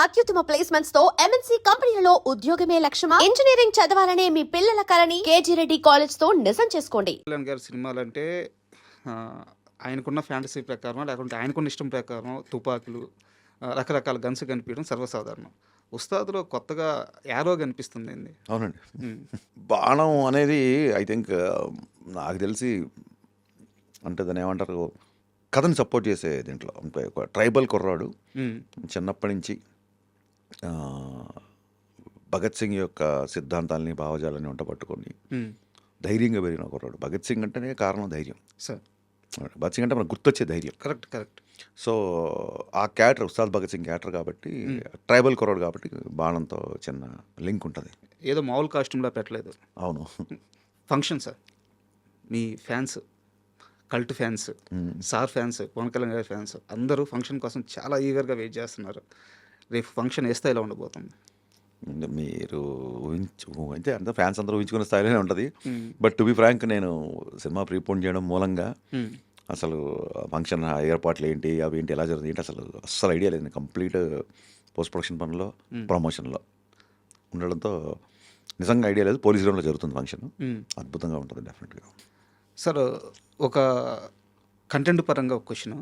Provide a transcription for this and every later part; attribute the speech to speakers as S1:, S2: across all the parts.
S1: అత్యుత్తమ ప్లేస్మెంట్స్ తో ఎంఎన్సీ కంపెనీలలో ఉద్యోగమే లక్ష్యమా? ఇంజనీరింగ్ చదవాలనే మీ పిల్లల కలని కేజీ రెడ్డి కాలేజ్ తో నిజం చేసుకోండి.
S2: కళ్యాణ్ గారి సినిమాలంటే ఆ, ఆయనకున్న ఫ్యాంటసీ ప్రకారం లేకుంటే ఆయనకున్న ఇష్టం ప్రకారం తుపాకులు రకరకాల గన్స్ కనిపించడం సర్వసాధారణం. ఉస్తాదులో కొత్తగా యారో కనిపిస్తుంది ఏంది?
S3: అవునండి.
S2: ఉమ్,
S3: బాణం అనేది ఐ థింక్ నాకు తెలిసి అంటే దాన్ని ఏమంటారు, కథని సపోర్ట్ చేసే దీంట్లో అంటే ఒక ట్రైబల్ కుర్రాడు
S2: ఉమ్,
S3: చిన్నప్పటి నుంచి ఆ, భగత్ సింగ్ యొక్క సిద్ధాంతాలని భావజాలని వంట పట్టుకొని
S2: ఉమ్,
S3: ధైర్యంగా పెరిగిన కుర్రాడు. భగత్ సింగ్ అంటేనే కారణం ధైర్యం.
S2: సార్
S3: భగత్ సింగ్ అంటే మనకు గుర్తొచ్చే ధైర్యం.
S2: Correct correct.
S3: సో ఆ క్యారెక్టర్ ఉస్తాద్ భగత్ సింగ్ క్యారెక్టర్ కాబట్టి ట్రైబల్ కుర్రాడు కాబట్టి బాణంతో చిన్న లింక్ ఉంటుంది.
S2: ఏదో మామూలు కాస్ట్యూమ్లో పెట్టలేదు.
S3: అవును.
S2: ఫంక్షన్ సార్, మీ fans, cult fans, sir fans, Pawan Kalyan గారి ఫ్యాన్స్ అందరూ ఫంక్షన్ కోసం చాలా ఈగర్గా వెయిట్ చేస్తున్నారు. రేపు ఫంక్షన్ ఏ స్థాయిలో ఉండబోతుంది?
S3: మీరు ఊహించే అంత ఫ్యాన్స్ అందరూ ఊహించుకునే స్థాయిలోనే ఉంటుంది.
S2: ఉమ్,
S3: బట్ టు బి ఫ్రాంక్, నేను సినిమా ప్రీపోన్ చేయడం మూలంగా
S2: ఉమ్,
S3: అసలు ఫంక్షన్ ఏర్పాట్లు ఏంటి, అవి ఏంటి, ఎలా జరుగుతుంది ఏంటి అసలు ఐడియా లేదు. కంప్లీట్ పోస్ట్ ప్రొడక్షన్ పనిలో ప్రమోషన్లో ఉండడంతో నిజంగా ఐడియా లేదు. పోలీస్ గ్రౌండ్లో జరుగుతుంది ఫంక్షన్.
S2: ఉమ్.
S3: అద్భుతంగా ఉంటుంది డెఫినెట్గా.
S2: సార్ ఒక కంటెంట్ పరంగా ఒక క్వశ్చన్.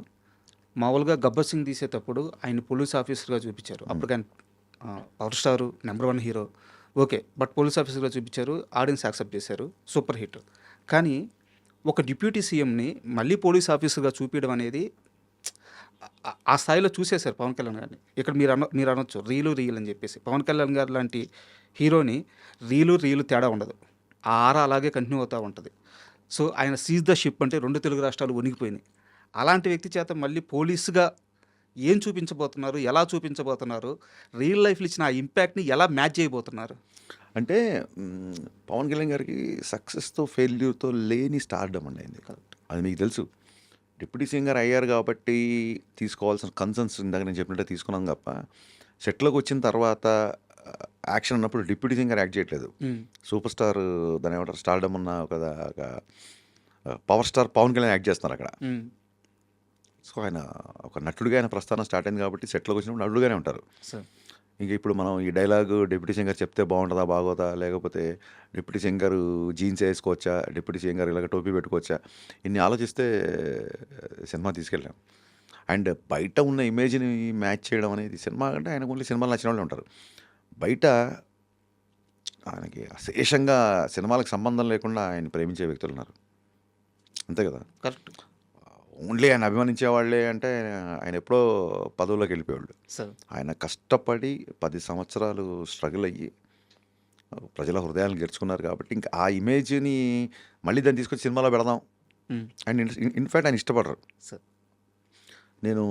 S2: మామూలుగా గబ్బర్ సింగ్ తీసేటప్పుడు ఆయన పోలీస్ ఆఫీసర్గా చూపించారు. అప్పుడు కానీ power star, number 1 hero, okay. But police ఆఫీసర్గా చూపించారు, ఆడియన్స్ యాక్సెప్ట్ చేశారు, సూపర్ హిట్. కానీ ఒక డిప్యూటీ సీఎంని మళ్ళీ పోలీస్ ఆఫీసర్గా చూపించడం అనేది ఆ స్థాయిలో చూసేశారు పవన్ కళ్యాణ్ గారిని. ఇక్కడ మీరు అనొచ్చు రీలు అని చెప్పేసి. పవన్ కళ్యాణ్ గారు లాంటి హీరోని రీలు తేడా ఉండదు, ఆ ఆరా అలాగే కంటిన్యూ అవుతూ ఉంటుంది. సో ఆయన సీజ్ ద షిప్ అంటే 2 తెలుగు రాష్ట్రాలు వణిగిపోయినాయి. అలాంటి వ్యక్తి చేత మళ్ళీ పోలీసుగా ఏం చూపించబోతున్నారు, ఎలా చూపించబోతున్నారు, రియల్ లైఫ్లో ఇచ్చిన ఆ ఇంపాక్ట్ని ఎలా మ్యాచ్ చేయబోతున్నారు?
S3: అంటే పవన్ కళ్యాణ్ గారికి సక్సెస్తో ఫెయిల్యూర్తో లేని స్టార్డమ్ అండి అయింది. అది మీకు తెలుసు. డిప్యూటీ సింగర్ అయ్యారు కాబట్టి తీసుకోవాల్సిన కన్సర్న్స్ ఇందాక నేను చెప్పినట్టే తీసుకున్నాం తప్ప, సెట్లోకి వచ్చిన తర్వాత యాక్షన్ అన్నప్పుడు డిప్యూటీ సింగర్ యాక్ట్ చేయట్లేదు. సూపర్ స్టార్ దాని ఏమంటారు, స్టార్డమ్ ఉన్న ఒక power star Pawan Kalyan act చేస్తున్నారు అక్కడ. సో ఆయన ఒక నటుడిగా ఆయన ప్రస్థానం స్టార్ట్ అయింది కాబట్టి సెట్లోకి వచ్చినప్పుడు నటుడుగానే ఉంటారు.
S2: సార్
S3: ఇంక ఇప్పుడు మనం ఈ డైలాగు డిప్యూటీ సింగర్ చెప్తే బాగుంటుందా బాగోదా, లేకపోతే డిప్యూటీ సింగర్ జీన్స్ వేసుకోవచ్చా, డిప్యూటీ సింగర్ ఇలాగ టోపీ పెట్టుకోవచ్చా, ఇన్ని ఆలోచిస్తే సినిమా తీసుకెళ్ళాం. అండ్ బయట ఉన్న ఇమేజ్ని మ్యాచ్ చేయడం అనేది, సినిమా అంటే ఆయనకు ఓన్లీ సినిమాలు నచ్చిన వాళ్ళు ఉంటారు. బయట ఆయనకి అశేషంగా సినిమాలకు సంబంధం లేకుండా ఆయన ప్రేమించే వ్యక్తులు ఉన్నారు, అంతే కదా.
S2: కరెక్ట్
S3: ఓన్లీ ఆయన అభిమానించే వాళ్ళే అంటే ఆయన ఎప్పుడో పదవుల్లోకి వెళ్ళిపోయేవాళ్ళు.
S2: సార్.
S3: ఆయన కష్టపడి 10 సంవత్సరాలు స్ట్రగుల్ అయ్యి ప్రజల హృదయాలను గెలుచుకున్నారు కాబట్టి ఇంకా ఆ ఇమేజ్ని మళ్ళీ దాన్ని తీసుకొచ్చి సినిమాలో పెడదాం అండ్ ఇన్ఫ్యాక్ట్ ఆయన ఇష్టపడరు.
S2: సార్
S3: నేను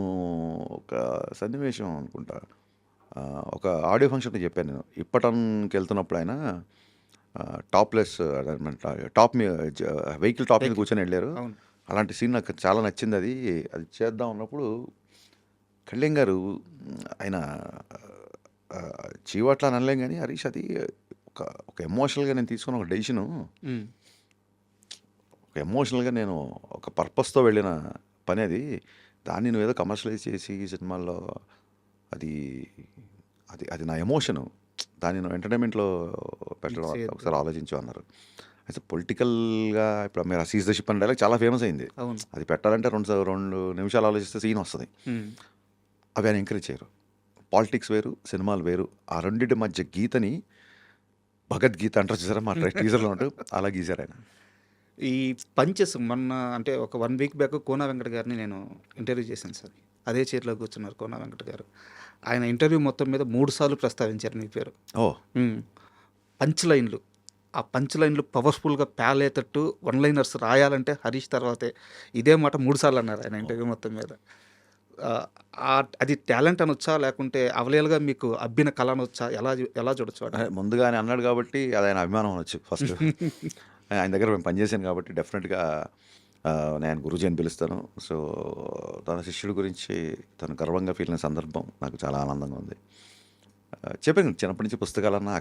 S3: ఒక సన్నివేశం అనుకుంటా, ఒక ఆడియో ఫంక్షన్లో చెప్పాను నేను. ఇప్పటన్కి వెళ్తున్నప్పుడు ఆయన టాప్లెస్ టాప్ వెహికల్ టాప్ మీద కూర్చొని వెళ్ళారు.
S2: అవును.
S3: అలాంటి సీన్ నాకు చాలా నచ్చింది. అది చేద్దాం అన్నప్పుడు కళ్యాణ్ గారు ఆయన చీవాట్లా అనలేం కానీ, హరీష్ అది ఒక ఎమోషనల్గా నేను తీసుకున్న ఒక డెసిషను, ఒక ఎమోషనల్గా నేను ఒక పర్పస్తో వెళ్ళిన పని అది. దాన్ని నువ్వు ఏదో కమర్షియలైజ్ చేసి సినిమాల్లో అది అది అది నా ఎమోషను, దాన్ని నువ్వు ఎంటర్టైన్మెంట్లో పెట్టడం ఒకసారి ఆలోచించు అన్నారు. అయితే పొలిటికల్గా ఇప్పుడు మీరు ఆ సీజ్ ద షిప్ అనే డైలాగ్ చాలా ఫేమస్ అయింది.
S2: అవును.
S3: అది పెట్టాలంటే 2 నిమిషాలు ఆలోచిస్తే సీన్ వస్తుంది. అవి ఆయన ఎంకరేజ్ చేయరు. పాలిటిక్స్ వేరు, సినిమాలు వేరు. ఆ రెండింటి మధ్య గీతని భగవద్గీత అంటారు చూసారా, మా టీజర్లో ఉంటూ అలా గీశారు ఆయన.
S2: ఈ పంచెస్ మొన్న అంటే ఒక 1 వీక్ బ్యాక్ కోన వెంకట గారిని నేను ఇంటర్వ్యూ చేశాను సార్. అదే చైర్లో కూర్చున్నారు కోన వెంకట గారు. ఆయన ఇంటర్వ్యూ మొత్తం మీద 3 సార్లు ప్రస్తావించారు మీ పేరు.
S3: ఓ
S2: పంచ్ లైన్లు, ఆ పంచ్ లైన్లు పవర్ఫుల్గా ప్యాలేటట్టు 1 లైనర్స్ రాయాలంటే హరీష్ తర్వాతే. ఇదే మాట 3 సార్లు అన్నారు ఆయన ఇంటర్వ్యూ మొత్తం మీద. అది టాలెంట్ అనొచ్చా, లేకుంటే అవలేలుగా మీకు అబ్బిన కళ అనొచ్చా, ఎలా చూడొచ్చు?
S3: ముందుగా ఆయన అన్నాడు కాబట్టి అది ఆయన అభిమానం అనొచ్చు. ఫస్ట్ ఆయన దగ్గర మేము పనిచేశాను కాబట్టి డెఫినెట్గా నేను గురూజీ అని పిలుస్తాను. సో తన శిష్యుడి గురించి తను గర్వంగా ఫీల్ అయిన సందర్భం నాకు చాలా ఆనందంగా ఉంది. చెప్పాను చిన్నప్పటి నుంచి పుస్తకాలన్నా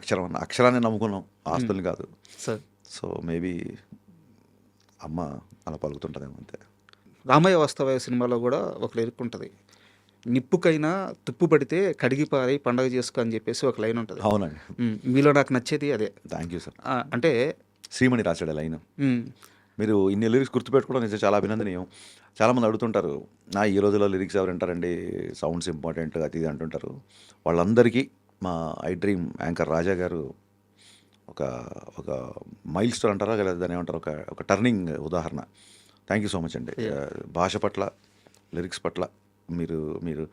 S3: అక్షరాన్ని నమ్ముకున్నాం, ఆస్తుల్ని కాదు.
S2: సార్
S3: సో మేబీ అమ్మ అలా పలుకుతుంటుందేమో అంతే.
S2: రామయ్య వాస్తవయ్య సినిమాలో కూడా ఒక లిరిక్ ఉంటుంది, నిప్పుకైనా తుప్పు పడితే కడిగి పారి పండగ చేసుకో అని చెప్పేసి ఒక లైన్ ఉంటుంది.
S3: అవునండి.
S2: మీలో నాకు నచ్చేది అదే.
S3: Thank you sir.
S2: అంటే
S3: శ్రీమణి రాశాడు ఆ లైన్.
S2: మ్,
S3: మీరు ఇన్ని లిరిక్స్ గుర్తుపెట్టుకోవడం నిజంగా చాలా అభినందనీయం. చాలామంది అడుగుతుంటారు, ఈ రోజుల్లో లిరిక్స్ ఎవరు వింటారండి, సౌండ్స్ ఇంపార్టెంట్ అది ఇది అంటుంటారు. వాళ్ళందరికీ మా ఐ డ్రీమ్ యాంకర్ రాజా గారు ఒక ఒక మైల్ స్టోన్ అంటారా లేదా దాని ఏమంటారు, ఒక టర్నింగ్ ఉదాహరణ. థ్యాంక్ యూ సో మచ్ అండి. భాష పట్ల, లిరిక్స్ పట్ల మీరు మీరు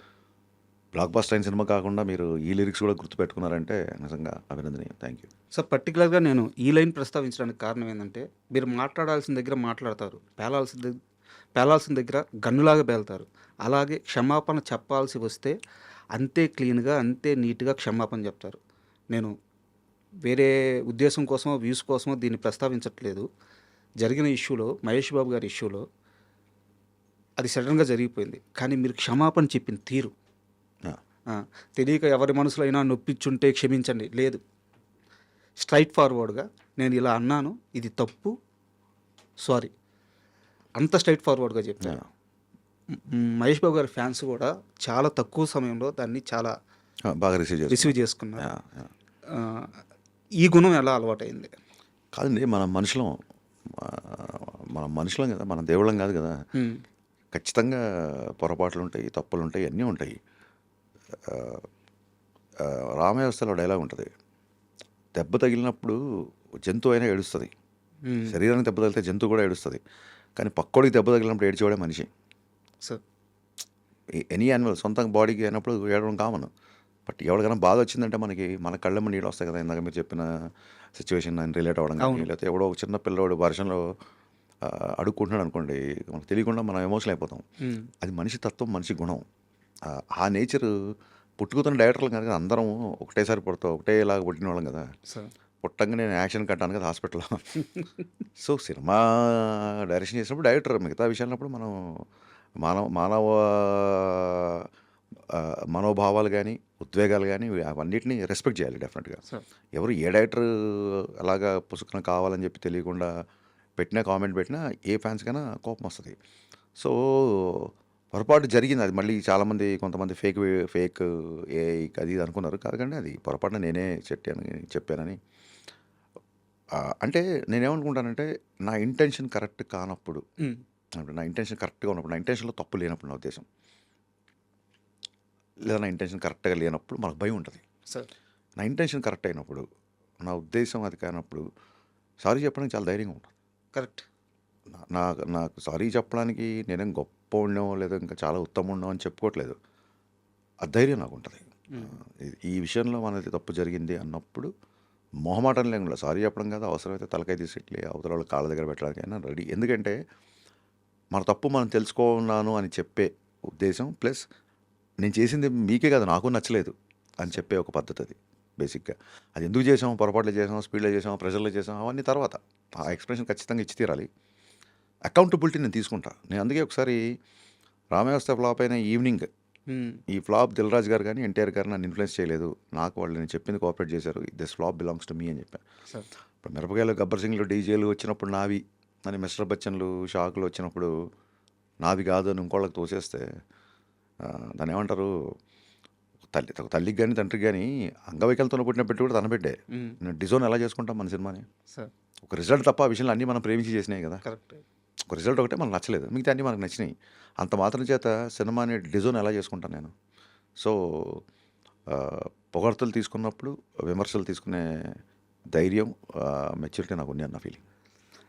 S3: బ్లాక్ బస్టర్ అయిన సినిమా కాకుండా మీరు ఈ లిరిక్స్ కూడా గుర్తుపెట్టుకున్నారంటే నిజంగా అభినందనీయం. Thank you.
S2: సో పర్టికులర్గా నేను ఈ లైన్ ప్రస్తావించడానికి కారణం ఏంటంటే, మీరు మాట్లాడాల్సిన దగ్గర మాట్లాడతారు, పేలాల్సిన దగ్గర గన్నులాగా పేలుతారు. అలాగే క్షమాపణ చెప్పాల్సి వస్తే అంతే క్లీన్గా, అంతే నీట్గా క్షమాపణ చెప్తారు. నేను వేరే ఉద్దేశం కోసమో, వ్యూస్ కోసమో దీన్ని ప్రస్తావించట్లేదు. జరిగిన ఇష్యూలో, మహేష్ బాబు గారి ఇష్యూలో అది సడన్గా జరిగిపోయింది. కానీ మీరు క్షమాపణ చెప్పిన తీరు, తెలియక ఎవరి మనసులో అయినా నొప్పించుంటే క్షమించండి లేదు, స్ట్రైట్ ఫార్వర్డ్గా నేను ఇలా అన్నాను, ఇది తప్పు, సారీ, అంత స్ట్రైట్ ఫార్వర్డ్గా చెప్పాను. మహేష్ బాబు గారి ఫ్యాన్స్ కూడా చాలా తక్కువ సమయంలో దాన్ని చాలా
S3: బాగా
S2: రిసీవ్ చేసుకున్నారు. ఈ గుణం ఎలా అలవాటైంది?
S3: కాదండి, మనం మనుషులం కదా, మనం దేవుళ్ళం కాదు కదా. ఖచ్చితంగా పొరపాట్లు ఉంటాయి, తప్పులు ఉంటాయి, అన్నీ ఉంటాయి. రామవ్యవస్థలో డైలాగ్ ఉంటుంది, దెబ్బ తగిలినప్పుడు జంతువు అయినా ఏడుస్తుంది, శరీరానికి దెబ్బ తగిలితే జంతువు కూడా ఏడుస్తుంది, కానీ పక్కోడికి దెబ్బ తగిలినప్పుడు ఏడ్చేవాడే మనిషి.
S2: సార్
S3: ఎనీ యానిమల్ సొంత బాడీకి అయినప్పుడు ఏడవడం కామన్. బట్ ఎవరికైనా బాధ వచ్చిందంటే మన కళ్ళమ్మ నీళ్ళు వస్తాయి కదా. ఇందాక మీరు చెప్పిన సిచ్యువేషన్ అని రిలేట్ అవ్వడం కానీ, లేకపోతే ఎవడో ఒక చిన్న పిల్లవాడు వర్షంలో అడుక్కుంటున్నాడు అనుకోండి, మనకు తెలియకుండా మనం ఎమోషనల్ అయిపోతాం. అది మనిషి తత్వం, మనిషి గుణం. ఆ నేచర్ పుట్టుకుతున్న డైరెక్టర్లు కనుక అందరం ఒకటేసారి పుడతాం, ఒకటేలాగా పుట్టిన వాళ్ళం కదా. పుట్టంగా నేను యాక్షన్ కట్టాను కదా హాస్పిటల్లో. సో సినిమా డైరెక్షన్ చేసినప్పుడు డైరెక్టర్, మిగతా విషయాలప్పుడు మనం మానవ మనోభావాలు కానీ, ఉద్వేగాలు కానీ అవన్నిటిని రెస్పెక్ట్ చేయాలి డెఫినెట్గా. ఎవరు ఏ డైరెక్టర్ అలాగా పుసుకున కావాలని చెప్పి తెలియకుండా కామెంట్ పెట్టినా ఏ ఫ్యాన్స్కైనా కోపం వస్తుంది. సో పొరపాటు జరిగింది. అది మళ్ళీ చాలామంది కొంతమంది ఫేక్ ఏ అది ఇది అనుకున్నారు. కాదండి, అది పొరపాటున నేనే చెప్పానని. అంటే నేనేమనుకుంటానంటే, నా ఇంటెన్షన్ కరెక్ట్ కానప్పుడు, నా ఇంటెన్షన్ కరెక్ట్గా ఉన్నప్పుడు, నా ఇంటెన్షన్లో తప్పు లేనప్పుడు, నా ఉద్దేశం లేదా నా ఇంటెన్షన్ కరెక్ట్గా లేనప్పుడు మనకు భయం ఉంటుంది. నా ఇంటెన్షన్ కరెక్ట్ అయినప్పుడు, నా ఉద్దేశం అది కానప్పుడు సారీ చెప్పడానికి చాలా ధైర్యంగా ఉంటుంది.
S2: కరెక్ట్.
S3: నాకు సారీ చెప్పడానికి నేనేం గొప్ప ఉండడం లేదా ఇంకా చాలా ఉత్తమం ఉండడం అని చెప్పుకోవట్లేదు. ఆ ధైర్యం నాకు ఉంటుంది. ఈ విషయంలో మనది తప్పు జరిగింది అన్నప్పుడు మొహమాటం లేకుండా సారీ చెప్పడం కాదు, అవసరమైతే తలకాయ తీసిట్లే అవతల వాళ్ళ కాళ్ళ దగ్గర పెట్టడానికైనా రెడీ. ఎందుకంటే మన తప్పు మనం తెలుసుకున్నాను అని చెప్పే ఉద్దేశం, ప్లస్ నేను చేసింది మీకే కాదు నాకు నచ్చలేదు అని చెప్పే ఒక పద్ధతి. అది బేసిక్గా అది ఎందుకు చేసాము, పొరపాట్లు చేసాము, స్పీడ్లో చేసాము, ప్రెషర్లో చేసాము, అవన్నీ తర్వాత ఆ ఎక్స్ప్రెషన్ ఖచ్చితంగా ఇచ్చి తీరాలి. అకౌంటబిలిటీ నేను తీసుకుంటా. నేను అందుకే ఒకసారి రామవ్యవస్థ ఫ్లాప్ అయిన ఈవినింగ్, ఈ ఫ్లాప్ దిల్రాజ్ గారు కానీ ఎన్టీఆర్ గారు నన్ను ఇన్ఫ్లుయెన్స్ చేయలేదు, నాకు వాళ్ళు నేను చెప్పింది కోఆపరేట్ చేశారు, this flop belongs to me అని చెప్పాను. ఇప్పుడు మిరపకాయలు, గబ్బర్ సింగ్లు, డీజేలు వచ్చినప్పుడు నావి అని, మిస్టర్ బచ్చన్లు, షాకులు వచ్చినప్పుడు నావి కాదు అని ఇంకోళ్ళకి తోసేస్తే దాన్ని ఏమంటారు, తల్లికి కానీ తండ్రికి కానీ అంగవైకల్యంతో పుట్టిన పెట్టి కూడా తన పెట్టే. నేను డిజోన్ ఎలా చేసుకుంటాం మన సినిమాని? ఒక రిజల్ట్ తప్ప ఆ విషయంలో అన్నీ మనం ప్రేమించి చేసినాయి కదా.
S2: కరెక్ట్.
S3: ఒక రిజల్ట్ ఒకటే మనకు నచ్చలేదు, మిగతా అన్నీ మనకు నచ్చినాయి. అంత మాత్రం చేత సినిమాని డిజోన్ ఎలా చేసుకుంటాను నేను? సో పొగడ్తలు తీసుకున్నప్పుడు విమర్శలు తీసుకునే ధైర్యం, మెచ్యూరిటీ నాకు ఉంది అన్న feeling.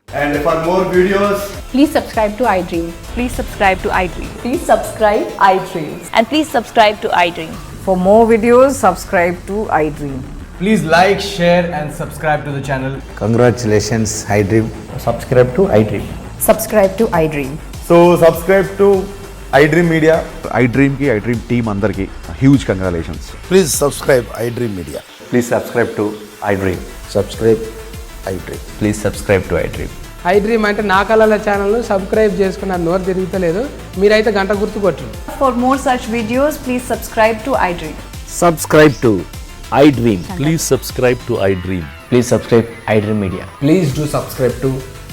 S4: And for more videos,
S5: Please subscribe to iDream.
S6: Please subscribe to iDream.
S5: Please subscribe iDream.
S6: And please subscribe to iDream.
S7: For more videos, subscribe to iDream.
S4: please like, share and subscribe to the channel.
S8: Congratulations, iDream. Subscribe to iDream.
S7: Subscribe to iDream.
S4: So subscribe to iDream Media.
S3: ఐడ్రీమ్కి, iDream team అందరికీ huge congratulations.
S8: Please subscribe iDream Media.
S9: Please subscribe to iDream.
S8: Subscribe iDream.
S9: Please subscribe to iDream.
S10: iDream అంటే నా కళల ఛానల్ను subscribe చేసుకున్న నోరు తిరుగుతలేదు, మీరైతే గంట గుర్తు కొట్టండి.
S6: For more such videos, please subscribe to iDream.
S8: Subscribe to iDream.
S9: Please subscribe to iDream.
S8: Please subscribe iDream Media.
S4: Please do subscribe to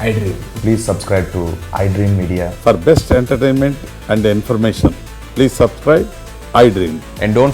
S4: iDream.
S9: Please subscribe to iDream Media.
S11: For best entertainment and information, please subscribe
S9: I dream.
S4: And don't